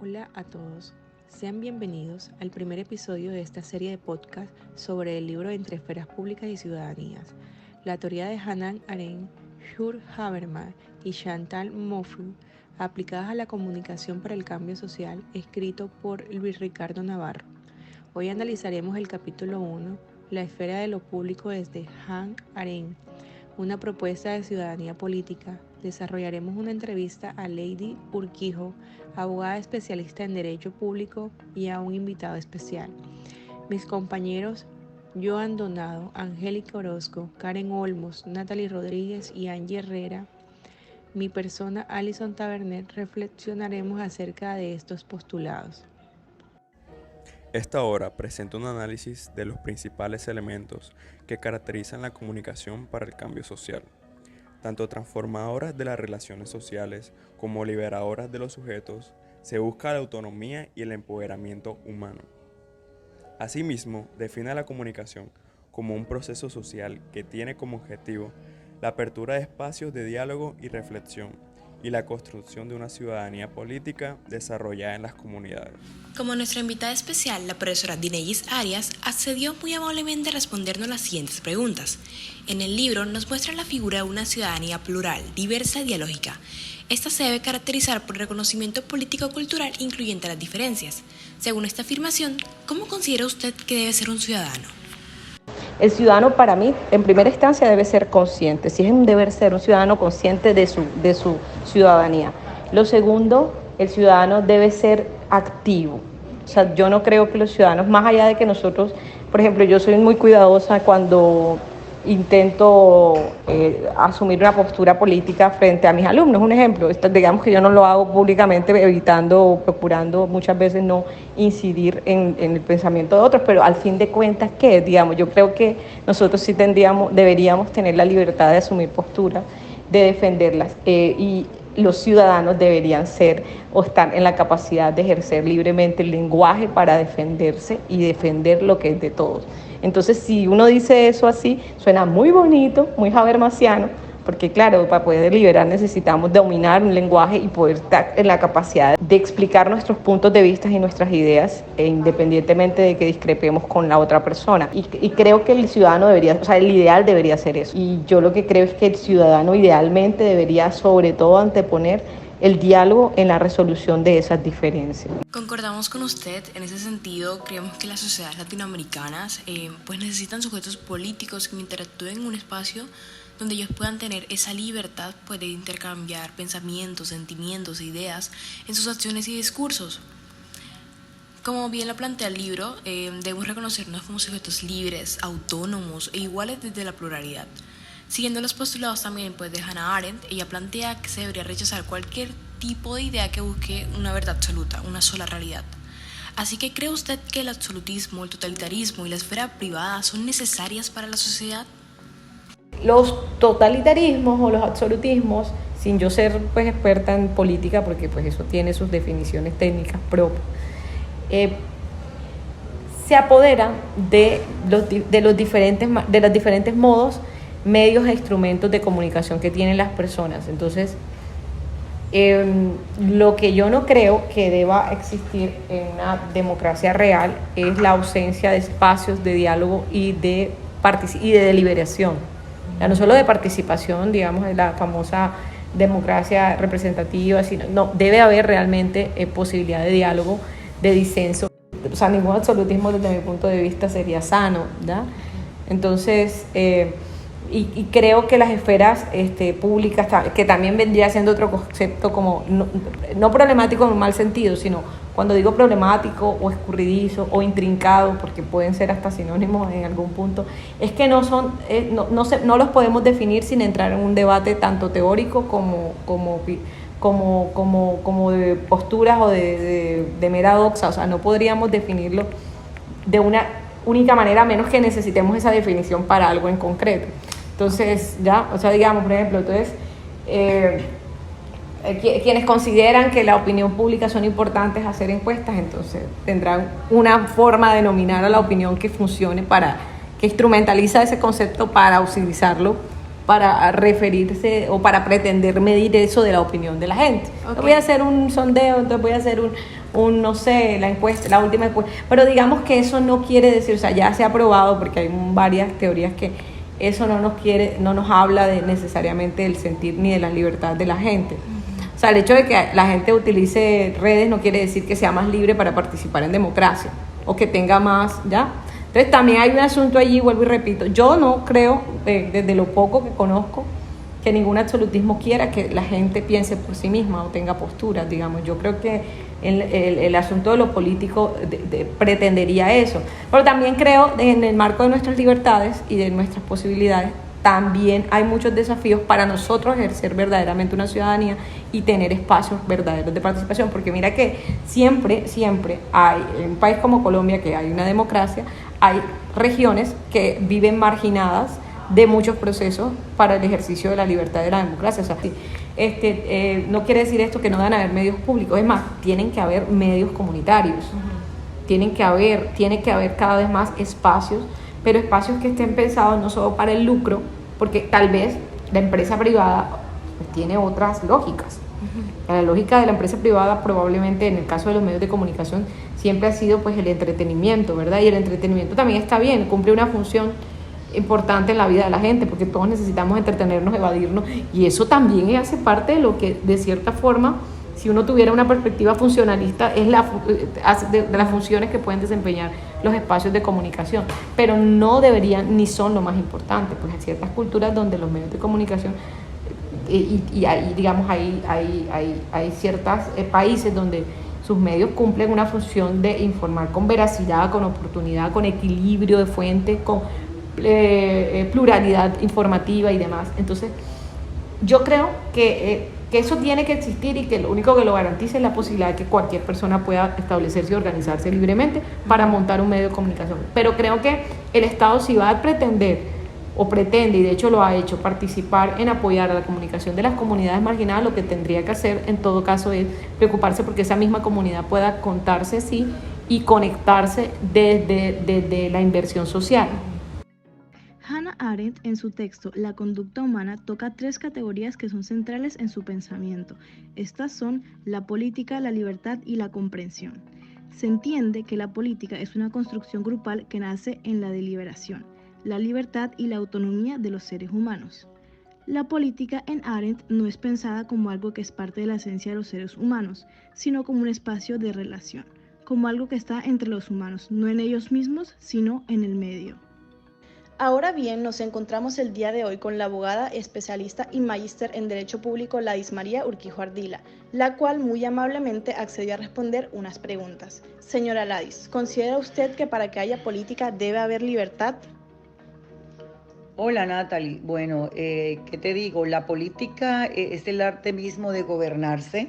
Hola a todos, sean bienvenidos al primer episodio de esta serie de podcast sobre el libro Entre Esferas Públicas y Ciudadanías, la teoría de Hannah Arendt, Kurt Habermas y Chantal Mouffe, aplicadas a la comunicación para el cambio social, escrito por Luis Ricardo Navarro. Hoy analizaremos el capítulo 1, la esfera de lo público desde Hannah Arendt, una propuesta de ciudadanía política. Desarrollaremos una entrevista a Lady Urquijo, abogada especialista en Derecho Público, y a un invitado especial. Mis compañeros Joan Donado, Angélica Orozco, Karen Olmos, Natalie Rodríguez y Angie Herrera, mi persona Alison Tabernet, reflexionaremos acerca de estos postulados. Esta obra presenta un análisis de los principales elementos que caracterizan la comunicación para el cambio social, tanto transformadoras de las relaciones sociales como liberadoras de los sujetos. Se busca la autonomía y el empoderamiento humano. Asimismo, define la comunicación como un proceso social que tiene como objetivo la apertura de espacios de diálogo y reflexión y la construcción de una ciudadanía política desarrollada en las comunidades. Como nuestra invitada especial, la profesora Dinellis Arias, accedió muy amablemente a respondernos las siguientes preguntas. En el libro nos muestra la figura de una ciudadanía plural, diversa y dialógica. Esta se debe caracterizar por reconocimiento político-cultural incluyente a las diferencias. Según esta afirmación, ¿cómo considera usted que debe ser un ciudadano? El ciudadano, para mí, en primera instancia debe ser consciente, si es un deber ser, un ciudadano consciente de su ciudadanía. Lo segundo, el ciudadano debe ser activo. O sea, yo no creo que los ciudadanos, más allá de que nosotros, por ejemplo, yo soy muy cuidadosa cuando intento asumir una postura política frente a mis alumnos. Un ejemplo, digamos que yo no lo hago públicamente, evitando o procurando muchas veces no incidir en el pensamiento de otros, pero al fin de cuentas, ¿qué? Digamos, yo creo que nosotros sí deberíamos tener la libertad de asumir posturas, de defenderlas, y los ciudadanos deberían ser o estar en la capacidad de ejercer libremente el lenguaje para defenderse y defender lo que es de todos. Entonces, si uno dice eso así, suena muy bonito, muy habermasiano, porque claro, para poder deliberar necesitamos dominar un lenguaje y poder estar en la capacidad de explicar nuestros puntos de vista y nuestras ideas, independientemente de que discrepemos con la otra persona. Y creo que el ciudadano debería, o sea, el ideal debería ser eso. Y yo lo que creo es que el ciudadano idealmente debería, sobre todo, anteponer el diálogo en la resolución de esas diferencias. Concordamos con usted en ese sentido. Creemos que las sociedades latinoamericanas pues necesitan sujetos políticos que interactúen en un espacio donde ellos puedan tener esa libertad pues, de intercambiar pensamientos, sentimientos e ideas en sus acciones y discursos. Como bien lo plantea el libro, debemos reconocernos como sujetos libres, autónomos e iguales desde la pluralidad. Siguiendo los postulados también pues, de Hannah Arendt, ella plantea que se debería rechazar cualquier tipo de idea que busque una verdad absoluta, una sola realidad. Así que, ¿cree usted que el absolutismo, el totalitarismo y la esfera privada son necesarias para la sociedad? Los totalitarismos o los absolutismos, sin yo ser pues experta en política, porque pues eso tiene sus definiciones técnicas propias, se apoderan de los diferentes modos, medios e instrumentos de comunicación que tienen las personas. Entonces, lo que yo no creo que deba existir en una democracia real es la ausencia de espacios de diálogo y de deliberación. No solo de participación, digamos, de la famosa democracia representativa, sino no, debe haber realmente posibilidad de diálogo, de disenso. O sea, ningún absolutismo desde mi punto de vista sería sano, ¿verdad? Entonces, y creo que las esferas públicas, que también vendría siendo otro concepto como, no problemático en un mal sentido, sino cuando digo problemático o escurridizo o intrincado, porque pueden ser hasta sinónimos en algún punto, es que no los podemos definir sin entrar en un debate tanto teórico como de posturas o de mera doxa. O sea, no podríamos definirlo de una única manera, a menos que necesitemos esa definición para algo en concreto. Entonces, ya, o sea, digamos, por ejemplo, quienes consideran que la opinión pública son importantes hacer encuestas, entonces tendrán una forma de denominar a la opinión que funcione que instrumentaliza ese concepto para utilizarlo para referirse o para pretender medir eso de la opinión de la gente. Okay. Voy a hacer un sondeo, entonces voy a hacer no sé, la encuesta, la última encuesta, pero digamos que eso no quiere decir, o sea, ya se ha probado porque hay varias teorías que eso no nos habla de necesariamente del sentir ni de la libertad de la gente. O sea, el hecho de que la gente utilice redes no quiere decir que sea más libre para participar en democracia o que tenga más, ¿ya? Entonces también hay un asunto allí, vuelvo y repito, yo no creo, desde lo poco que conozco, que ningún absolutismo quiera que la gente piense por sí misma o tenga posturas, digamos. Yo creo que el asunto de lo político pretendería eso. Pero también creo en el marco de nuestras libertades y de nuestras posibilidades, también hay muchos desafíos para nosotros ejercer verdaderamente una ciudadanía y tener espacios verdaderos de participación, porque mira que siempre hay, en un país como Colombia, que hay una democracia, hay regiones que viven marginadas de muchos procesos para el ejercicio de la libertad de la democracia. O sea, no quiere decir esto que no van a haber medios públicos, es más, tienen que haber medios comunitarios, tiene que haber cada vez más espacios, pero espacios que estén pensados no solo para el lucro, porque tal vez la empresa privada pues, tiene otras lógicas. La lógica de la empresa privada probablemente en el caso de los medios de comunicación siempre ha sido pues el entretenimiento, ¿verdad? Y el entretenimiento también está bien, cumple una función importante en la vida de la gente, porque todos necesitamos entretenernos, evadirnos, y eso también hace parte de lo que, de cierta forma, si uno tuviera una perspectiva funcionalista, es de las funciones que pueden desempeñar los espacios de comunicación, pero no deberían ni son lo más importante, pues hay ciertas culturas donde los medios de comunicación y ahí, digamos, hay ciertos países donde sus medios cumplen una función de informar con veracidad, con oportunidad, con equilibrio de fuentes, con pluralidad informativa y demás. Entonces yo creo que eso tiene que existir y que lo único que lo garantiza es la posibilidad de que cualquier persona pueda establecerse y organizarse libremente para montar un medio de comunicación. Pero creo que el Estado, si va a pretender o pretende, y de hecho lo ha hecho, participar en apoyar a la comunicación de las comunidades marginadas, lo que tendría que hacer en todo caso es preocuparse porque esa misma comunidad pueda contarse sí y conectarse desde la inversión social. Hannah Arendt, en su texto La conducta humana, toca 3 categorías que son centrales en su pensamiento. Estas son la política, la libertad y la comprensión. Se entiende que la política es una construcción grupal que nace en la deliberación, la libertad y la autonomía de los seres humanos. La política en Arendt no es pensada como algo que es parte de la esencia de los seres humanos, sino como un espacio de relación, como algo que está entre los humanos, no en ellos mismos, sino en el medio. Ahora bien, nos encontramos el día de hoy con la abogada especialista y magíster en Derecho Público Ladis María Urquijo Ardila, la cual muy amablemente accedió a responder unas preguntas. Señora Ladis, ¿considera usted que para que haya política debe haber libertad? Hola Natalie, bueno, ¿qué te digo? La política es el arte mismo de gobernarse.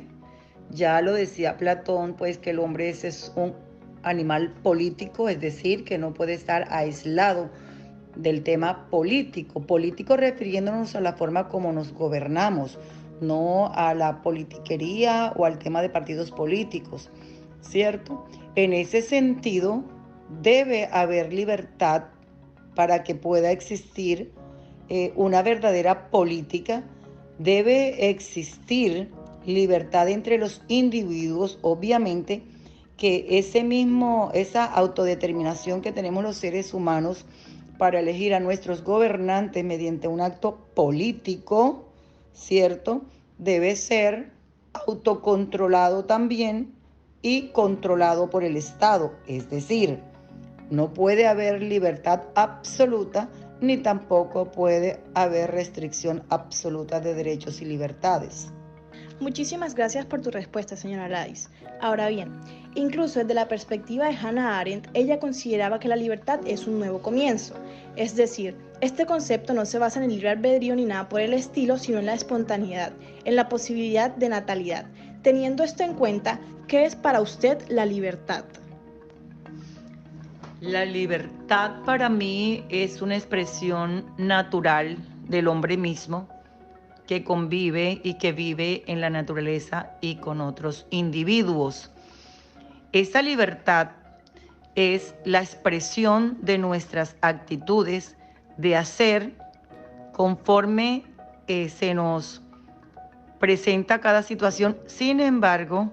Ya lo decía Platón, pues que el hombre es un animal político, es decir, que no puede estar aislado del tema político refiriéndonos a la forma como nos gobernamos, no a la politiquería o al tema de partidos políticos, ¿cierto? En ese sentido, debe haber libertad para que pueda existir una verdadera política, debe existir libertad entre los individuos, obviamente que esa autodeterminación que tenemos los seres humanos para elegir a nuestros gobernantes mediante un acto político, ¿cierto? Debe ser autocontrolado también y controlado por el Estado. Es decir, no puede haber libertad absoluta ni tampoco puede haber restricción absoluta de derechos y libertades. Muchísimas gracias por tu respuesta, señora Ladis. Ahora bien, incluso desde la perspectiva de Hannah Arendt, ella consideraba que la libertad es un nuevo comienzo. Es decir, este concepto no se basa en el libre albedrío ni nada por el estilo, sino en la espontaneidad, en la posibilidad de natalidad. Teniendo esto en cuenta, ¿qué es para usted la libertad? La libertad para mí es una expresión natural del hombre mismo, que convive y que vive en la naturaleza y con otros individuos. Esa libertad es la expresión de nuestras actitudes de hacer conforme se nos presenta cada situación. Sin embargo,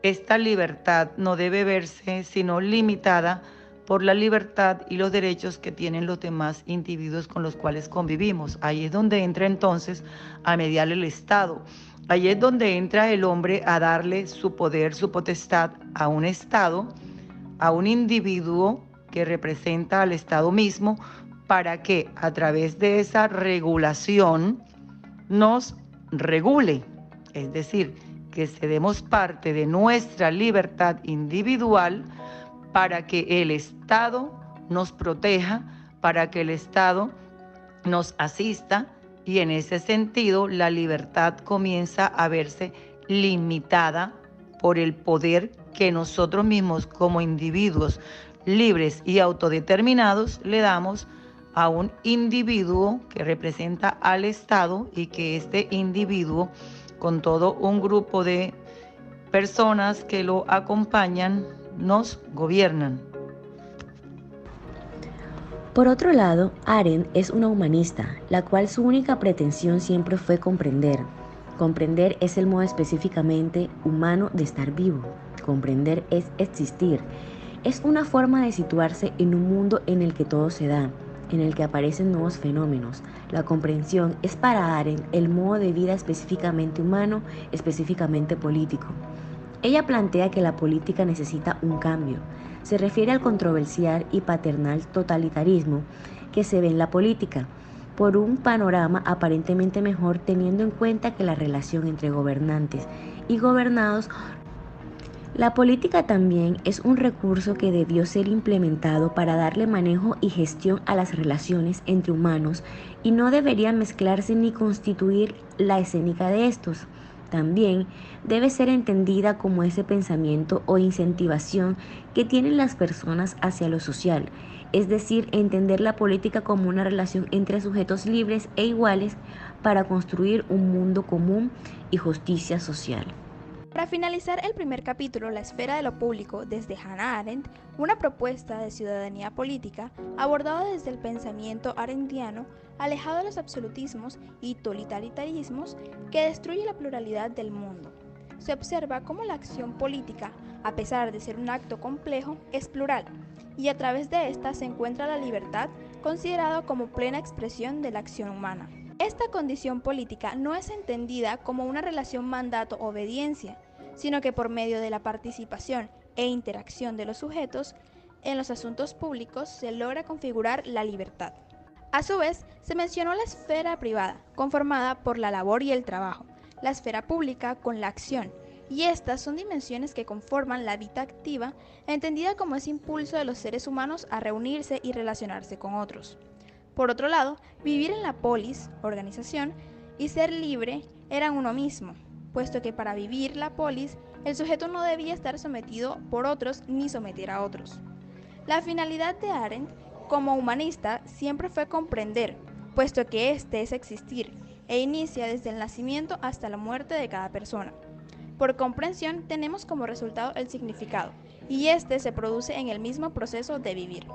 esta libertad no debe verse sino limitada por la libertad y los derechos que tienen los demás individuos con los cuales convivimos. Ahí es donde entra entonces a mediar el Estado. Ahí es donde entra el hombre a darle su poder, su potestad a un Estado, a un individuo que representa al Estado mismo, para que a través de esa regulación nos regule. Es decir, que cedemos parte de nuestra libertad individual para que el Estado nos proteja, para que el Estado nos asista, y en ese sentido la libertad comienza a verse limitada por el poder que nosotros mismos como individuos libres y autodeterminados le damos a un individuo que representa al Estado, y que este individuo, con todo un grupo de personas que lo acompañan, nos gobiernan. Por otro lado, Arendt es una humanista, la cual su única pretensión siempre fue comprender. Comprender es el modo específicamente humano de estar vivo. Comprender es existir. Es una forma de situarse en un mundo en el que todo se da, en el que aparecen nuevos fenómenos. La comprensión es para Arendt el modo de vida específicamente humano, específicamente político. Ella plantea que la política necesita un cambio. Se refiere al controversial y paternal totalitarismo que se ve en la política, por un panorama aparentemente mejor, teniendo en cuenta que la relación entre gobernantes y gobernados. La política también es un recurso que debió ser implementado para darle manejo y gestión a las relaciones entre humanos, y no debería mezclarse ni constituir la escénica de estos. También debe ser entendida como ese pensamiento o incentivación que tienen las personas hacia lo social, es decir, entender la política como una relación entre sujetos libres e iguales para construir un mundo común y justicia social. Para finalizar el primer capítulo, La esfera de lo público, desde Hannah Arendt, una propuesta de ciudadanía política abordada desde el pensamiento arendtiano, alejado de los absolutismos y totalitarismos que destruye la pluralidad del mundo. Se observa cómo la acción política, a pesar de ser un acto complejo, es plural, y a través de esta se encuentra la libertad, considerada como plena expresión de la acción humana. Esta condición política no es entendida como una relación mandato-obediencia, sino que por medio de la participación e interacción de los sujetos en los asuntos públicos se logra configurar la libertad. A su vez, se mencionó la esfera privada, conformada por la labor y el trabajo, la esfera pública con la acción, y estas son dimensiones que conforman la vida activa, entendida como ese impulso de los seres humanos a reunirse y relacionarse con otros. Por otro lado, vivir en la polis, organización, y ser libre eran uno mismo, puesto que para vivir la polis, el sujeto no debía estar sometido por otros ni someter a otros. La finalidad de Arendt como humanista siempre fue comprender, puesto que este es existir, e inicia desde el nacimiento hasta la muerte de cada persona. Por comprensión tenemos como resultado el significado, y este se produce en el mismo proceso de vivir.